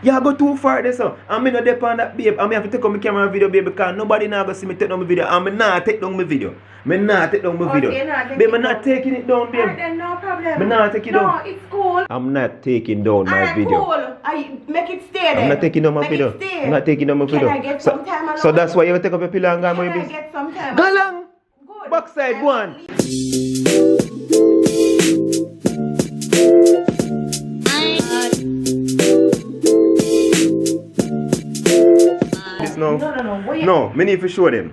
You go too far there, so. I'm not depend on that, babe. I'm have to take on my camera and video, babe, because nobody now go see me take down my video. I'm not take down my video. I'm not take down my video. Babe, I'm not taking it down, babe. Alright then, no problem. I'm not taking it down. No, it's cool. I'm not taking down my video. Cool. I make it stay there. I'm not taking down my video. I'm not taking down my video. Can I get some time alone? So that's why you take up your pillow and go my Can I business. get some time? Go along. Good. Backside, go on. No, me need to show them.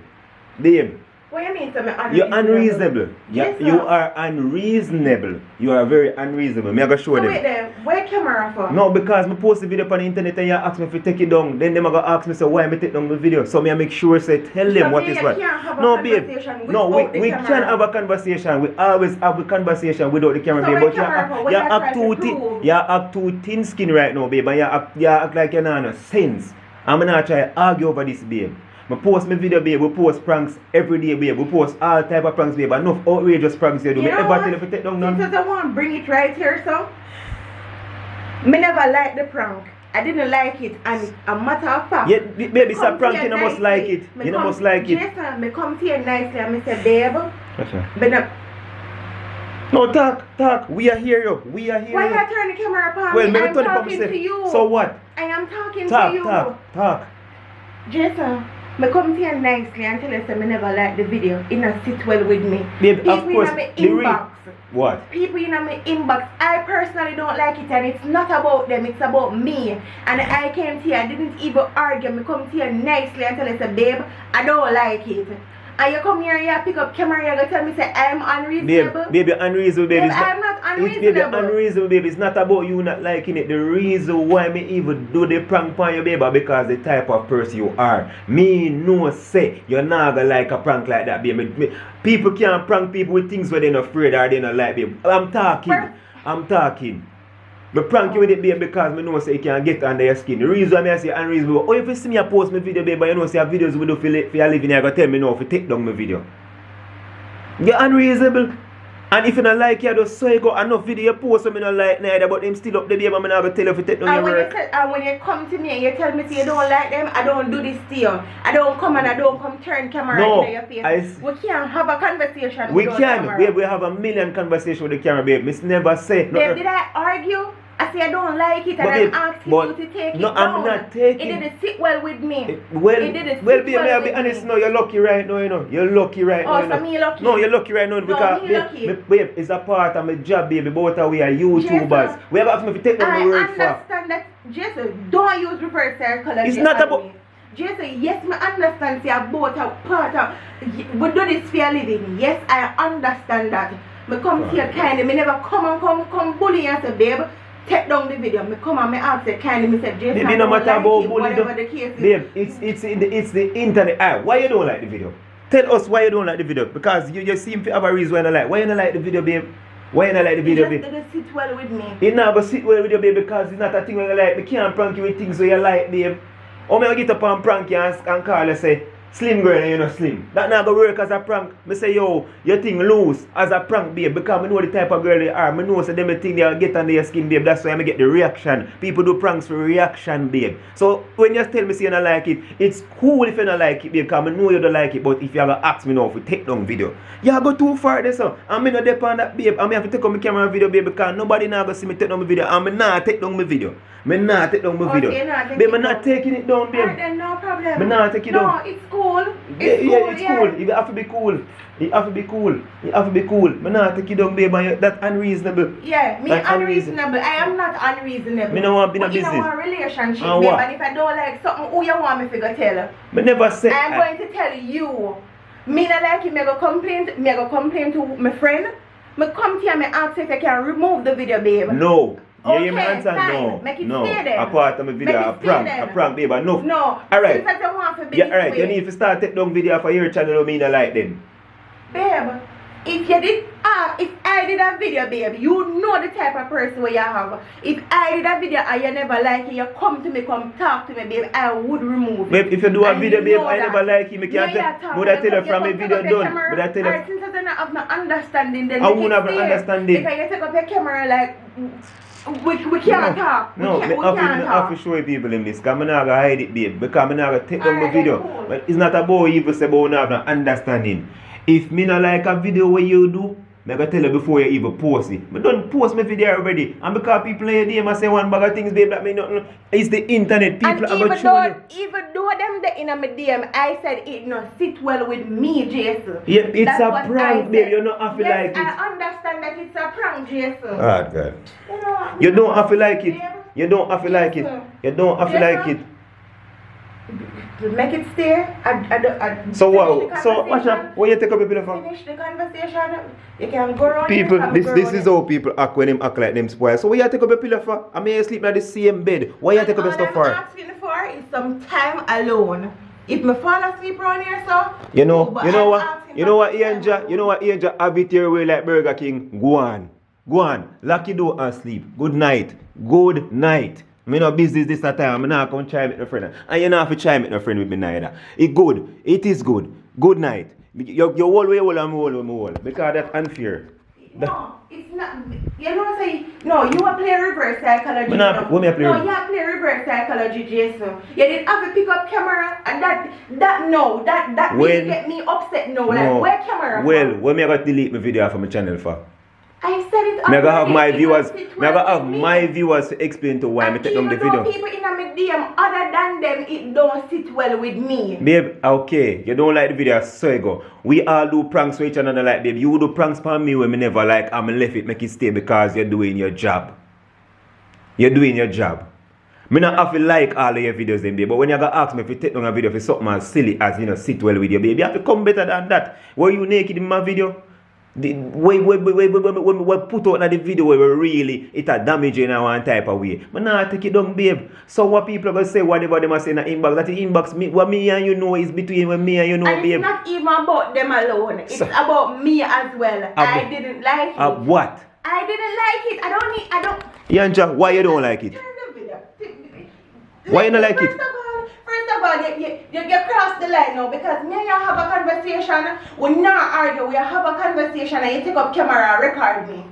Babe. What you mean to me unreasonable? You're unreasonable. Yes, You are unreasonable. You are very unreasonable. Me I go show them. Wait there, where camera for? No, because me post the video on the internet and you ask me if you take it down. Then them are gonna ask me so why me take down the video. So me I make sure say tell them what is what. No, babe. No, we can have a conversation. We always have a conversation without the camera, babe. But you act too thin skin right now, babe. And you act like you don't have sense. I'm not try to argue over this, babe. I post my video, babe. We post pranks every day, babe. We post all type of pranks, babe. Enough outrageous pranks you do. Me ever tell you to take down none? Because I want to bring it right here, so. Me never liked the prank. I didn't like it, and a matter of fact. Yeah, baby, it's a prank. You must like it. You must like it. Jason, me come to you nicely and me say, babe. That's right. But no, talk. We are here, yo. We are here. Why you turn the camera upon well, me? I'm talking to you. So what? I am talking to you. Talk. Jason, me come to you nicely and tell you that me never like the video. It not sit well with me. Babe, people of course. in my inbox. What? People in my inbox. I personally don't like it, and it's not about them. It's about me. And I came to you. I didn't even argue. Me come to you nicely and tell you that, babe, I don't like it. And you come here, you pick up camera, you go tell me say I'm unreasonable. Babe, you're unreasonable, baby. I'm not unreasonable. Baby, you're unreasonable, baby. It's not about you not liking it. The reason why me even do the prank on you, baby, because the type of person you are. Me no say you're not gonna like a prank like that, baby. People can't prank people with things where they're not afraid or they're not like, babe. I'm talking. Me prank you with it, babe, because me know say you can get under your skin. The reason why I say unreasonable, if you see me post my video, babe, but you know say videos we do for your living, you're going to tell me now if you take down my video. You're unreasonable. And if you don't like it, just so you go enough video you post, so me not like neither, but them still up the babe, I'm not going to tell you if you take down your work. And when you come to me and you tell me say you don't like them, I don't do this to you. I don't come and I don't come turn camera in your face. We can't have a conversation with camera. We have a million conversations with the camera, babe. Miss never say. Babe, did I argue? I say I don't like it and I'm asking you to take it down. I'm not taking it. It didn't sit well with me. Babe, may I be honest now, you're lucky right now, you know. You're lucky right now. Oh, so me lucky? No, you're lucky right now because babe, it's a part of my job, baby. Both of we are YouTubers. Jason, we have asked me if you take my word for. I understand that, Jason, don't use reverse psychology. It's not about... Jason, yes, I understand say both are part of... We do this for a living. Yes, I understand that. I come to you kindly. I never come bully you and say, babe, take down the video. Me come and me ask you kindly. Me say, Jason, baby, no matter about bully, whatever the case is. Babe, it's the internet. Why you don't like the video? Tell us why you don't like the video. Because you seem to have a reason why you don't like. Why you don't like the video, babe? Why you don't like the video, babe? It just sit well with me. It not go sit well with you, babe, because it's not a thing where you like. We can't prank you with things where you like, babe. Or me get up and prank you and call you say, slim girl and you're not slim. That not gonna work as a prank. Me say, yo, your thing loose as a prank, babe, because I know the type of girl they are. I know so them think they'll get under your skin, babe. That's why I get the reaction. People do pranks for reaction, babe. So when you tell me say you don't like it, it's cool if you don't like it, babe, because I know you don't like it. But if you ever ask me now if we take down video, you go too far there, so I'm not depend on that, babe. I'm have to take on my camera and video, babe, because nobody now gonna see me take down my video. I'm not take down my video. I'm not take down my video. Babe, I'm not taking it down, babe. Alright then, no problem. I'm not taking it down. No, it's cool. It's cool. You have to be cool. You have to be cool. I'm not take it down, babe. That's unreasonable. Yeah, me unreasonable. I am not unreasonable. I don't want to be in a business. I want a relationship, babe. And if I don't like something, who you want me to go tell? I never said. I'm going to tell you. Me not like it. Me go complain to my friend. Me come to you and me ask if I can remove the video, babe. No. Okay, you answer? fine. Make it stay there. A part of my video, a prank, babe. No. Alright. Since I don't want to be alright. You need to start take down video for your channel. Me not like them. Babe, if I did a video, babe, you know the type of person where you have. If I did a video and you never like it, you come to me, come talk to me, babe, I would remove it. Babe, if you do a video, babe, I never like it, I can't tell you from a video done. But I tell you. not have no understanding, then I won't have no understanding. Because you take up your camera like we can't talk. No, we can't I have to show people in this, because I'm not going to hide it, babe. Because I'm not going to take down the video. Cool. But it's not about even say about not have no understanding. If me not like a video where you do, I'm going to tell you before you even post it. But don't post my video already. And because people in your DM and say one bag of things, babe, that mean nothing. It's the internet. People are going to show you. Even though them the in my DM, I said it no sit well with me, Jason. Yeah, it's a prank, babe. You don't have to like it. I understand that it's a prank, Jason. Oh, God. You don't have to like it. You don't have to like it. You don't have to like it. To make it stay, so what? So watch out. When you take up a bit of finish the conversation, you can go around. People, this is how people act when them act like them spoil. So why you take up a pillow for? I mean, you sleep in the same bed. Why you take up a stuff for? All I'm asking for is some time alone. If me fall asleep around here, so you know what, Angel, have it your way like Burger King. Go on, lock your door and sleep. Good night. Me no business this time. I'm not going to try with my friend. And you not have to try with my friend with me neither. It is good. Good night. You whole way hold and me hold. Because that's unfair. No, it's not. You know say no, you are play reverse psychology. No, you play reverse psychology, Jason. You didn't have to pick up camera and that didn't get me upset no. Like where camera? Well, when me I got delete my video from my channel for? I said it already. Me gonna have my viewers to explain to why me take them the video. People in my DM other than them, it don't sit well with me. Babe, okay, you don't like the video, so you go. We all do pranks with each other like babe. You do pranks for me when me never like I'm left it make it stay because you're doing your job. Me not have to like all of your videos then, babe. But when you gonna ask me if you take down a video for something as silly as sit well with you, babe, you have to come better than that. Were you naked in my video? We put out the video where we really it a damage in one type of way. But now take it down, babe. So what people are gonna say, whatever they must say in the inbox, that the inbox what me and you know is between me and you know, and babe. It's not even about them alone. It's about me as well. I didn't like it. What? I didn't like it. I don't Yanja, why you don't like it? Why you don't like it? First of all, you cross the line now because me and you have a conversation. We not argue. We have a conversation and you take up camera and record me.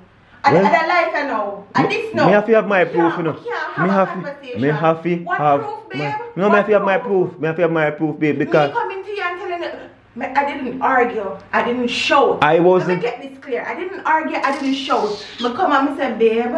And I like I know. And this no. Me have to have my proof, you know. Me have to have proof, babe? No, me have to have my proof. Me have to have my proof, babe, because me coming to you and telling you, I didn't argue. I didn't shout. I wasn't. Let me get this clear. I didn't argue. I didn't shout. Me come and me say, babe,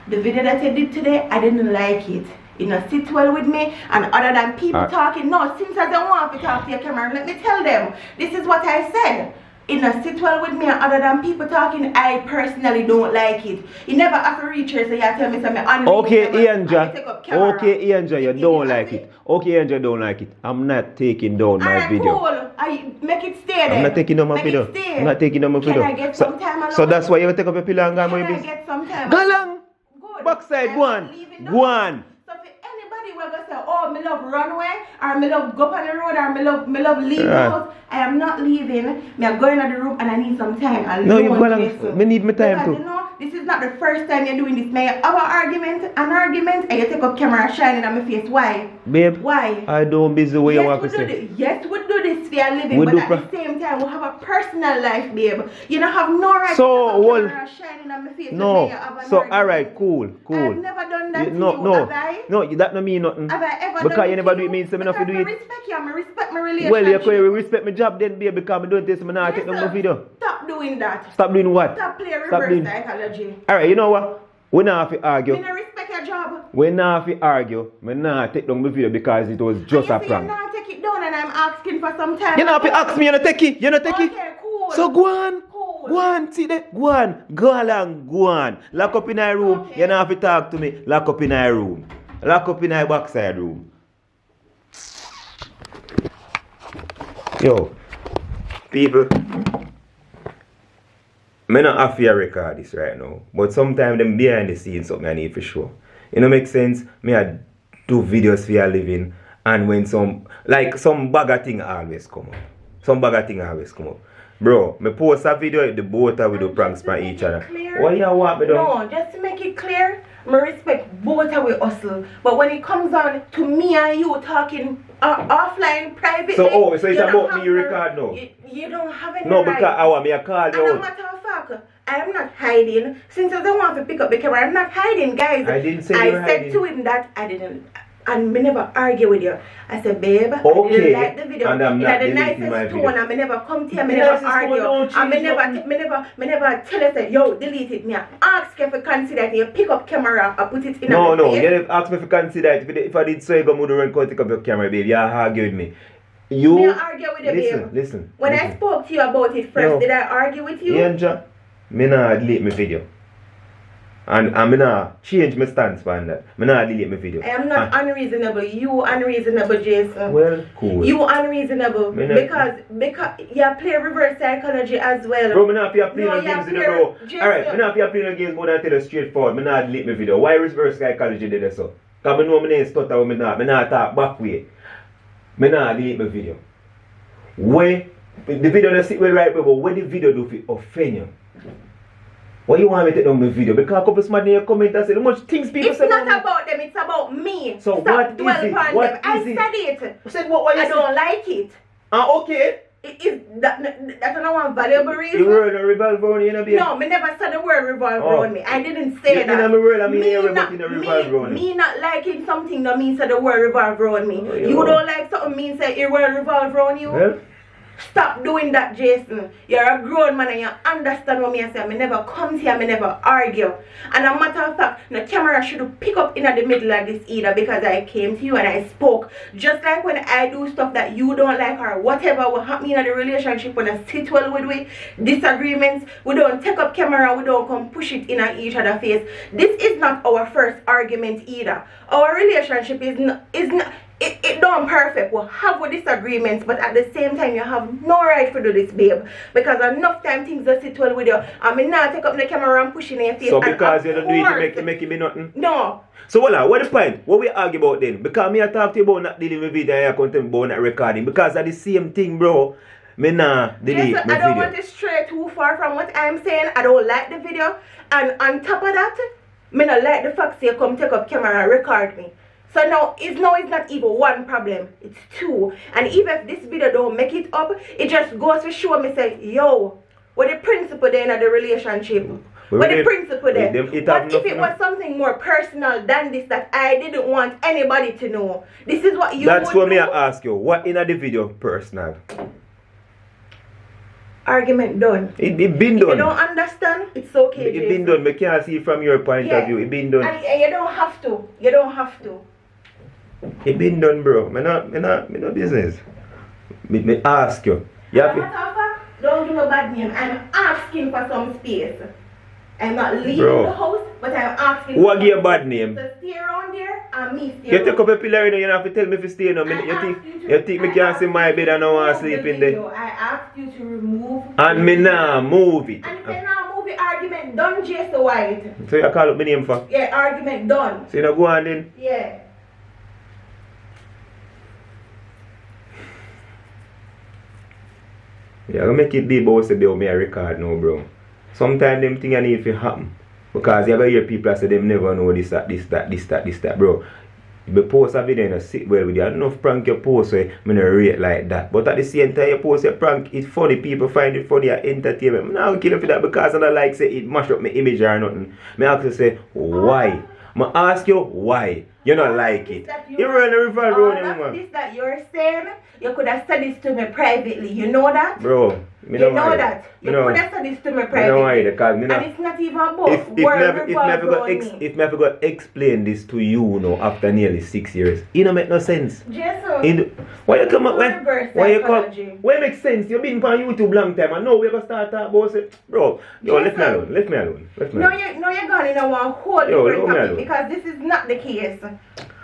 the video that you did today, I didn't like it. You know, sit well with me, and other than people talking, no, since I don't want to talk to your camera, let me tell them, this is what I said. You know, sit well with me, and other than people talking, I personally don't like it. You never have to reach here, so you tell me something. Okay, Ianja, you don't like it. Okay, Ianja, don't like it. I'm not taking down my video. Cool. I make it stay there. I'm not taking down my video. I'm not taking down my video. Can I get some time alone? So that's why you take up a pillow and go. Can I get some time? Go along. Good. Backside, go on. We're gonna say, oh, me love runway, or me love go on the road, or me love leave the house. I am not leaving. Me are going to the room and I need some time. No, you go along. Me need my time too. You know, this is not the first time you're doing this. May have an argument, and you take up camera shining on my face. Why? Babe, why? I don't busy the way you want to say. Yes, we do this for a living, but at the same time, we have a personal life, babe. You don't have no right to take up camera shining on my face. No, so alright, cool. I've never done that to you, no, have I? No, that don't mean nothing. Have I ever because you never do it means me not to do it. I respect you, I respect my relationship. Well, you respect my job then, babe, because I don't take some now take no video. Stop doing that. Stop doing what? Stop playing reverse psychology. Alright, you know what? We not have to argue. You don't respect your job. We not have to argue. We not take down the video because it was just a prank. You not take it down and I'm asking for some time. You not have to ask me, you not take it. Okay, cool. So go on. Cool. Go on, see that? Go on. Go along, go on. Lock up in our room. Okay. You don't have to talk to me. Lock up in our room. Lock up in our backside room. Yo, people, I not have to record this right now, but sometimes them behind the scenes something I need for sure. You know, make sense? Me I do videos for a living, and when some bugger thing always come up. Bro, me post a video the both of we do pranks for each other. What you want me do? No, just to make it clear, I respect both of we hustle. But when it comes on to me and you talking offline, privately. So it's you don't about have me you record now? You don't have any No, right. because I want me a call you And no out. matter of fact, I am not hiding. Since I don't want to pick up the camera, I'm not hiding, guys. I didn't say you were I said hiding. to him that I didn't. And me never argue with you. I said, babe, I Okay, didn't like the video. and I'm not the deleting my nicest video. tone, and me never come to you, me The never nicest tone argue. don't And me change never, nothing. me never tell you, say, yo, delete it. Me I ask you if you consider it. You pick up camera and put it in No, my face. you didn't ask me if you consider it. If I did so, you go move around and take up your camera, baby. You argue with me. You Me I argue with you, babe. listen. When I spoke to you about it first, No. did I argue with you? Angel, me not delete my video. And me not change my stance on that. Me not delete my video. I am not unreasonable. You unreasonable, Jason. Well, cool. You unreasonable Me not- because you play reverse psychology as well. Bro, me not play no No, games you in the bro. Jason. Alright, me not play no games more than tell you straightforward. Me not delete my video. Why reverse psychology did that so? Because me know me name stutter when me not talk back way. Me not delete my video. Where the video does sit well right, but what the video do for offend you? Why you want me to take down my video? Because a couple smart in your comment and say how much things people It's say not about about them, it's about me. So Stop what is dwell it? upon What them. I is it? said it. me. Said what I you don't like it. Okay. It is that's not one valuable reason. You word a revolve around you, you know, babe? No, me never said the word revolve Oh. around me. I didn't say You that. know my word, I mean Me you're not- in a revolve around me not liking something that means that the word revolve around me. Oh, You yeah. don't like something means that your word revolve around you. Well, Stop doing that, Jason. You're a grown man and you understand what me I say. I never come here, I never argue. And a matter of fact, the camera should pick up in the middle of this either because I came to you and I spoke. Just like when I do stuff that you don't like or whatever will happen in the relationship when I sit well with we, disagreements, we don't take up camera, we don't come push it in at each other's face. This is not our first argument either. Our relationship is not it don't perfect. We'll have our disagreements, but at the same time, you have no right to do this, babe. Because enough time things just sit well with you. I mean, now take up the camera and push it in your face. so and because you of don't do it, course- make it be nothing? No. So what the point? What we argue about then? Because me I talk to you about not dealing with video and you content about not recording. Because of the same thing, bro. Me nah delete Jason, my I don't video. want to stray too far from what I'm saying. I don't like the video. And on top of that, me not like the fact that you come take up camera and record me. So now it's not even one problem, it's two. And even if this video don't make it up, it just goes to show me say, yo, what the principle there in the relationship? What the principle there? But if it was something more personal than this that I didn't want anybody to know, this is what you That's would what do. me I ask you. What in the video personal? Argument done. It been If you done. don't understand, it's okay. It been done. Me can't see from your point of view. It been done. And you don't have to. You don't have to. It been done, bro. Me no business. Me ask you. You As have a to- matter of fact, don't give me a bad name. I'm asking for some space. I'm not leaving Bro. the house, but I'm asking. Who for give you a some bad space. name? So stay around there and me stay You around. take up a pillar, you know, you don't have to tell me if you stay no. You think me can't see my bed and I want to sleep in there. I asked you to remove. And me nah move it. And if you now move the argument done, Jason White. So you call up my name for? Yeah, argument done. So you know go on then? Yeah. Yeah, I make it be about say they me a record now, bro. Sometimes them thing I need to happen. Because you ever hear people say them never know this, that, bro. If you post a video and you sit well with you, enough prank you post so I don't rate like that. But at the same time you post a prank, it's funny, people find it funny, entertainment. I'm not kill you for that because I don't like say it mash up my image or nothing. I ask you say, why? I ask you why. You don't like it. You run a river road, man. This that you're saying, you could have said this to me privately. You know that? Bro, You know that. You could have said this to me privately. Because and it's not even about if me have to explain this to you now after nearly 6 years, it don't make no sense. Jason, Why you come up? Why you come? psychology. Why it make sense? You've been on YouTube long time and now we're gonna start talk about it. Bro, yo, let me alone. Let me alone. no, you're going in a one whole Yo, different leave me topic alone. because this is not the case.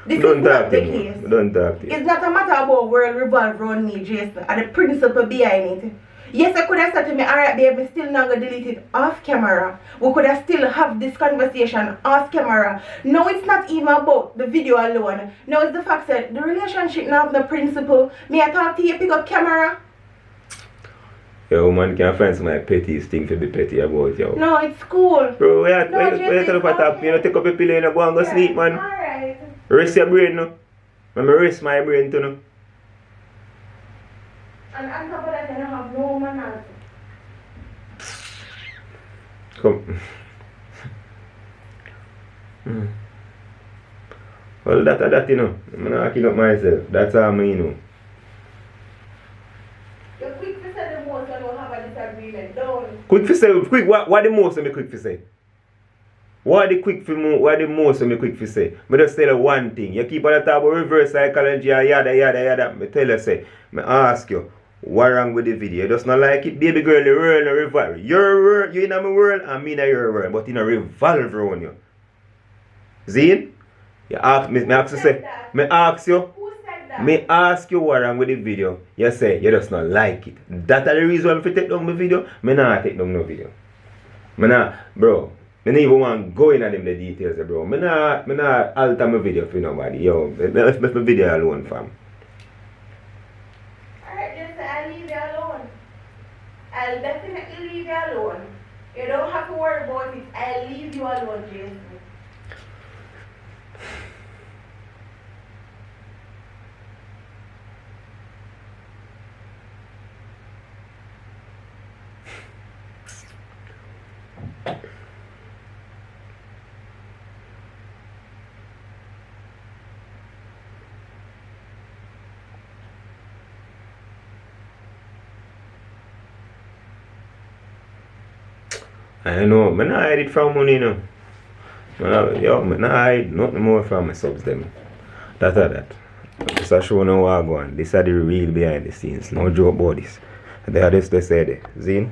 This Don't is not talk the to case. me. Don't talk to you. It's not a matter about world revolve around me, Jason, and the principle behind it. Yes, I could have said to me, alright babe, I'm still not going to delete it off camera. We could have still have this conversation off camera. No, it's not even about the video alone. No, it's the fact that the relationship now have no principle. Me, I talk to you, pick up camera. Yo, man, can find some like pettiest thing to be petty about, yo. No, it's cool. Bro, why No, you Jesse, tell up top? You know, take up a pillow and go and go sleep, man. Alright. Rest your brain, no. Let me rest my brain, too, no. And on top of that, I don't have no manners. Come. Well, that, you know. I'm not hacking up myself. That's all I know. You're quick to say the most when you have a disagreement, don't. Quick to say, quick, what the most of me quick to say? What the most of me quick to say? I just tell you one thing. You keep on talking about reverse psychology, yada. I tell you, say, I ask you, what wrong with the video? You just not like it? Baby girl, the world no revolve. Your world, you in my world, and me in your world, but in a revolve around you. Zine? You ask me ask you. Who said that? Me ask you what wrong with the video. You say you just not like it. That's the reason why I take down my video. Me not take down no video. Me not, bro. Me not even want to go into them the details, bro. Me not alter my video for nobody. Yo, let my video alone, fam. Alright, just say I'll leave you alone. I'll definitely leave you alone. You don't have to worry about it. I'll leave you alone, Jason. I know, I not hide it from money, you know. I not hide nothing more from my subs, them. That's that. This is show now what I go on. This is the real behind the scenes. No joke about this. They say there. Zine?